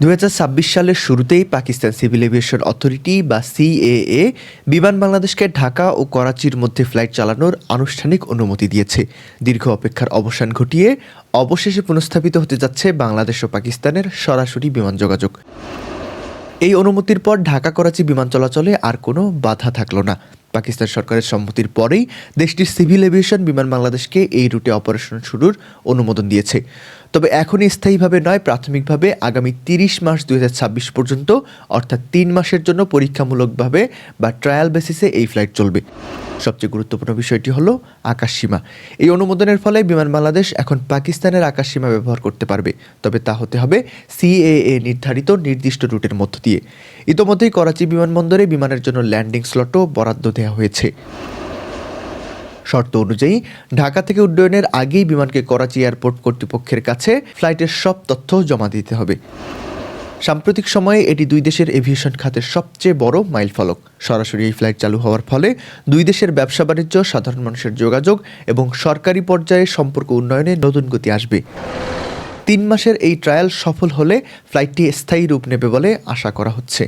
2026 সালের শুরুতেই Pakistan civil aviation authority বা সিএএ বিমান বাংলাদেশকে ঢাকা ও করাচির মধ্যে ফ্লাইট চালানোর আনুষ্ঠানিক অনুমতি দিয়েছে। দীর্ঘ অপেক্ষার অবসান ঘটিয়ে অবশেষে পুনঃস্থাপিত হতে যাচ্ছে বাংলাদেশ ও পাকিস্তানের সরাসরি বিমান যোগাযোগ। এই অনুমতির পর ঢাকা করাচি বিমান চলাচলে আর কোনো বাধা থাকলো না। পাকিস্তান সরকারের সম্মতির পরেই দেশটির সিভিল এভিয়েশন বিমান বাংলাদেশকে এই রুটে অপারেশন শুরুর অনুমোদন দিয়েছে। তবে এখনই স্থায়ীভাবে নয়, প্রাথমিকভাবে আগামী 30 মার্চ 2026 পর্যন্ত অর্থাৎ 3 মাসের জন্য পরীক্ষামূলকভাবে বা ট্রায়াল বেসিসে এই ফ্লাইট চলবে। সবচেয়ে গুরুত্বপূর্ণ বিষয়টি হলো আকাশসীমা। এই অনুমোদনের ফলে বিমান বাংলাদেশ এখন পাকিস্তানের আকাশসীমা ব্যবহার করতে পারবে, তবে তা হতে হবে সিএএ নির্ধারিত নির্দিষ্ট রুটের মধ্য দিয়ে। ইতোমধ্যেই করাচি বিমানবন্দরে বিমানের জন্য ল্যান্ডিং স্লটও বরাদ্দ দেওয়া হয়েছে। শর্ত অনুযায়ী ঢাকা থেকে উড্ডয়নের আগেই বিমানকে করাচি এয়ারপোর্ট কর্তৃপক্ষের কাছে ফ্লাইটের সব তথ্য জমা দিতে হবে। সাম্প্রতিক সময়ে এটি দুই দেশের এভিয়েশন খাতের সবচেয়ে বড় মাইলফলক। সরাসরি এই ফ্লাইট চালু হওয়ার ফলে দুই দেশের ব্যবসা বাণিজ্য, সাধারণ মানুষের যোগাযোগ এবং সরকারি পর্যায়ে সম্পর্ক উন্নয়নে নতুন গতি আসবে। 3 মাসের এই ট্রায়াল সফল হলে ফ্লাইটটি স্থায়ী রূপ নেবে বলে আশা করা হচ্ছে।